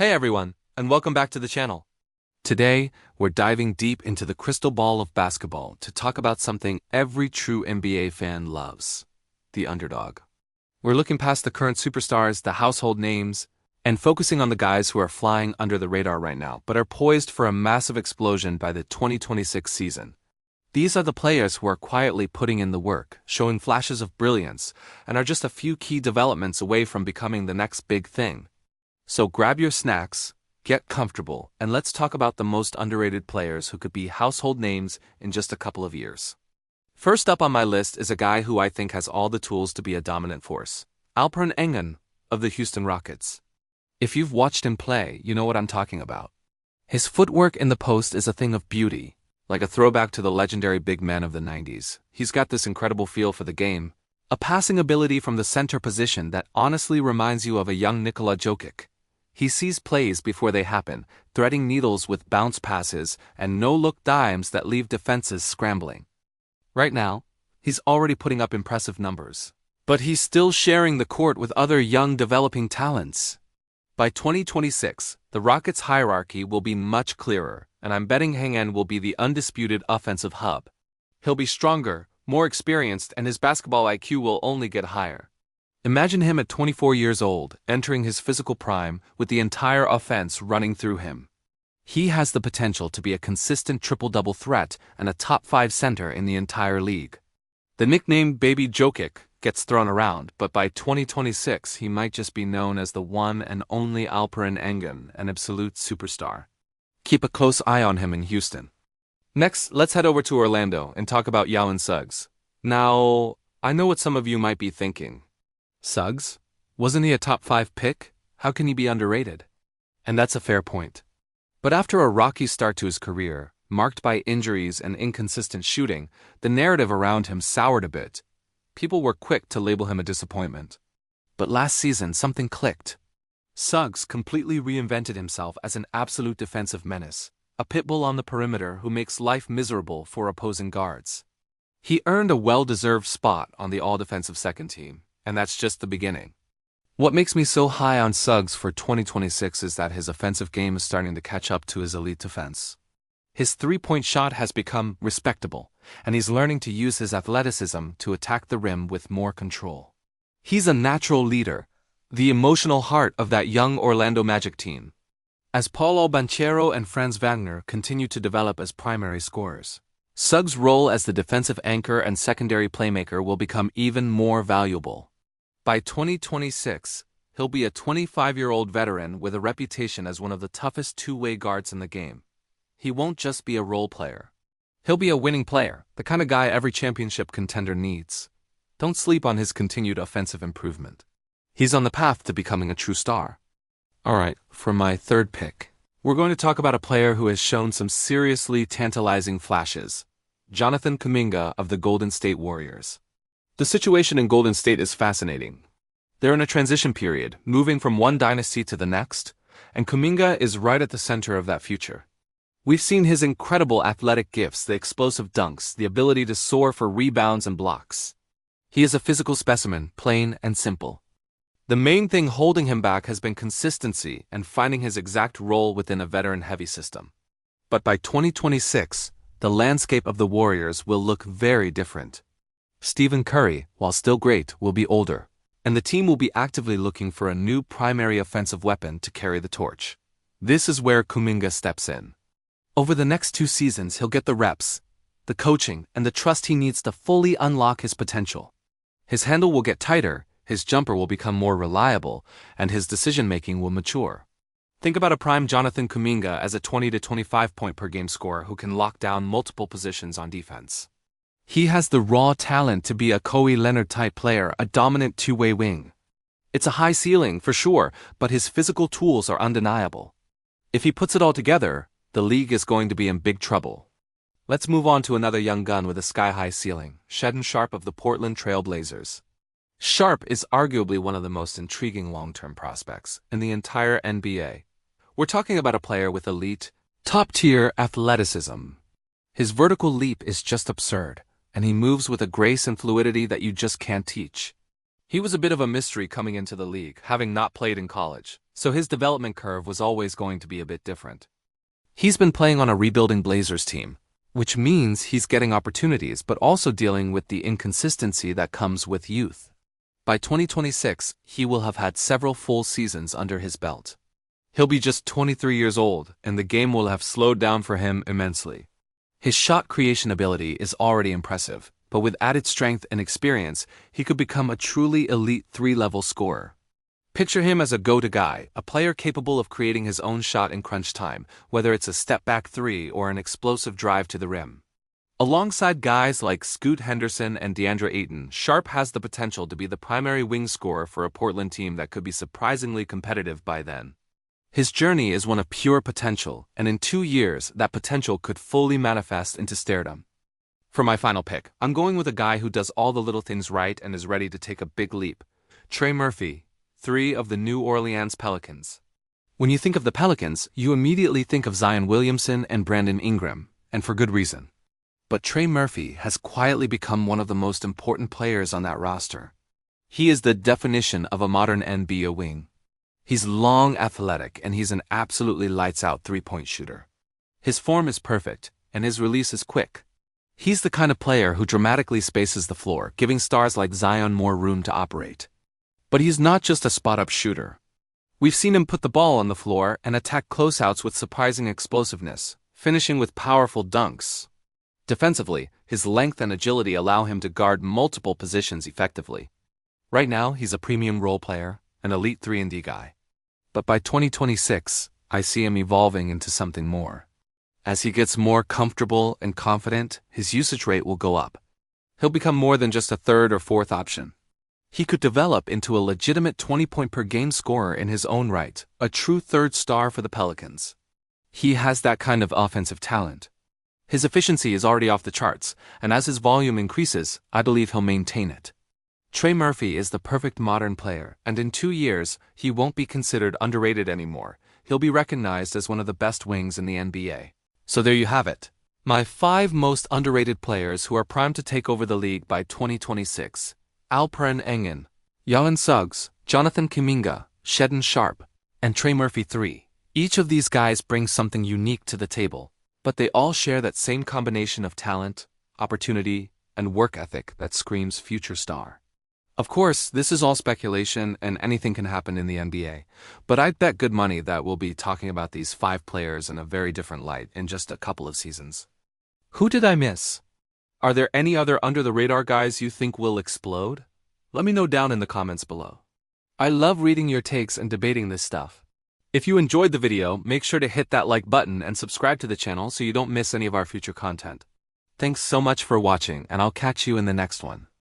Hey everyone, and welcome back to the channel. Today, we're diving deep into the crystal ball of basketball to talk about something every true NBA fan loves: the underdog. We're looking past the current superstars, the household names, and focusing on the guys who are flying under the radar right now, but are poised for a massive explosion by the 2026 season. These are the players who are quietly putting in the work, showing flashes of brilliance, and are just a few key developments away from becoming the next big thing. So grab your snacks, get comfortable, and let's talk about the most underrated players who could be household names in just a couple of years. First up on my list is a guy who I think has all the tools to be a dominant force: Alperen Sengun of the Houston Rockets. If you've watched him play, you know what I'm talking about. His footwork in the post is a thing of beauty, like a throwback to the legendary big man of the 90s. He's got this incredible feel for the game, a passing ability from the center position that honestly reminds you of a young Nikola Jokic. He sees plays before they happen, threading needles with bounce passes and no-look dimes that leave defenses scrambling. Right now, he's already putting up impressive numbers. But he's still sharing the court with other young developing talents. By 2026, the Rockets' hierarchy will be much clearer, and I'm betting Sengun will be the undisputed offensive hub. He'll be stronger, more experienced, and his basketball IQ will only get higher. Imagine him at 24 years old, entering his physical prime, with the entire offense running through him. He has the potential to be a consistent triple-double threat and a top-5 center in the entire league. The nickname Baby Jokic gets thrown around, but by 2026 he might just be known as the one and only Alperen Sengun, an absolute superstar. Keep a close eye on him in Houston. Next, let's head over to Orlando and talk about Jalen Suggs. Now, I know what some of you might be thinking. Suggs? Wasn't he a top-5 pick? How can he be underrated? And that's a fair point. But after a rocky start to his career, marked by injuries and inconsistent shooting, the narrative around him soured a bit. People were quick to label him a disappointment. But last season, something clicked. Suggs completely reinvented himself as an absolute defensive menace, a pit bull on the perimeter who makes life miserable for opposing guards. He earned a well-deserved spot on the all-defensive second team. And that's just the beginning. What makes me so high on Suggs for 2026 is that his offensive game is starting to catch up to his elite defense. His three-point shot has become respectable, and he's learning to use his athleticism to attack the rim with more control. He's a natural leader, the emotional heart of that young Orlando Magic team. As Paulo Banchero and Franz Wagner continue to develop as primary scorers, Suggs' role as the defensive anchor and secondary playmaker will become even more valuable. By 2026, he'll be a 25-year-old veteran with a reputation as one of the toughest two-way guards in the game. He won't just be a role player. He'll be a winning player, the kind of guy every championship contender needs. Don't sleep on his continued offensive improvement. He's on the path to becoming a true star. Alright, for my third pick, we're going to talk about a player who has shown some seriously tantalizing flashes: Jonathan Kuminga of the Golden State Warriors. The situation in Golden State is fascinating. They're in a transition period, moving from one dynasty to the next, and Kuminga is right at the center of that future. We've seen his incredible athletic gifts, the explosive dunks, the ability to soar for rebounds and blocks. He is a physical specimen, plain and simple. The main thing holding him back has been consistency and finding his exact role within a veteran-heavy system. But by 2026, the landscape of the Warriors will look very different. Stephen Curry, while still great, will be older, and the team will be actively looking for a new primary offensive weapon to carry the torch. This is where Kuminga steps in. Over the next 2 seasons, he'll get the reps, the coaching, and the trust he needs to fully unlock his potential. His handle will get tighter, his jumper will become more reliable, and his decision-making will mature. Think about a prime Jonathan Kuminga as a 20 to 25 point per game scorer who can lock down multiple positions on defense. He has the raw talent to be a Kawhi Leonard-type player, a dominant two-way wing. It's a high ceiling, for sure, but his physical tools are undeniable. If he puts it all together, the league is going to be in big trouble. Let's move on to another young gun with a sky-high ceiling, Shaedon Sharpe of the Portland Trail Blazers. Sharpe is arguably one of the most intriguing long-term prospects in the entire NBA. We're talking about a player with elite, top-tier athleticism. His vertical leap is just absurd, and he moves with a grace and fluidity that you just can't teach. He was a bit of a mystery coming into the league, having not played in college, so his development curve was always going to be a bit different. He's been playing on a rebuilding Blazers team, which means he's getting opportunities but also dealing with the inconsistency that comes with youth. By 2026, he will have had several full seasons under his belt. He'll be just 23 years old, and the game will have slowed down for him immensely. His shot creation ability is already impressive, but with added strength and experience, he could become a truly elite 3-level scorer. Picture him as a go-to guy, a player capable of creating his own shot in crunch time, whether it's a step-back three or an explosive drive to the rim. Alongside guys like Scoot Henderson and DeAndre Ayton, Sharp has the potential to be the primary wing scorer for a Portland team that could be surprisingly competitive by then. His journey is one of pure potential, and in 2 years, that potential could fully manifest into stardom. For my final pick, I'm going with a guy who does all the little things right and is ready to take a big leap. Trey Murphy, 3 of the New Orleans Pelicans. When you think of the Pelicans, you immediately think of Zion Williamson and Brandon Ingram, and for good reason. But Trey Murphy has quietly become one of the most important players on that roster. He is the definition of a modern NBA wing. He's long, athletic, and he's an absolutely lights-out three-point shooter. His form is perfect, and his release is quick. He's the kind of player who dramatically spaces the floor, giving stars like Zion more room to operate. But he's not just a spot-up shooter. We've seen him put the ball on the floor and attack closeouts with surprising explosiveness, finishing with powerful dunks. Defensively, his length and agility allow him to guard multiple positions effectively. Right now, he's a premium role player, an elite 3-and-D guy. But by 2026, I see him evolving into something more. As he gets more comfortable and confident, his usage rate will go up. He'll become more than just a third or fourth option. He could develop into a legitimate 20-point-per-game scorer in his own right, a true third star for the Pelicans. He has that kind of offensive talent. His efficiency is already off the charts, and as his volume increases, I believe he'll maintain it. Trey Murphy is the perfect modern player, and in 2 years, he won't be considered underrated anymore. He'll be recognized as one of the best wings in the NBA. So there you have it. My 5 most underrated players who are primed to take over the league by 2026. Alperen Sengun, Jalen Suggs, Jonathan Kuminga, Shaedon Sharpe, and Trey Murphy 3. Each of these guys brings something unique to the table, but they all share that same combination of talent, opportunity, and work ethic that screams future star. Of course, this is all speculation and anything can happen in the NBA, but I'd bet good money that we'll be talking about these 5 players in a very different light in just a couple of seasons. Who did I miss? Are there any other under-the-radar guys you think will explode? Let me know down in the comments below. I love reading your takes and debating this stuff. If you enjoyed the video, make sure to hit that like button and subscribe to the channel so you don't miss any of our future content. Thanks so much for watching, and I'll catch you in the next one.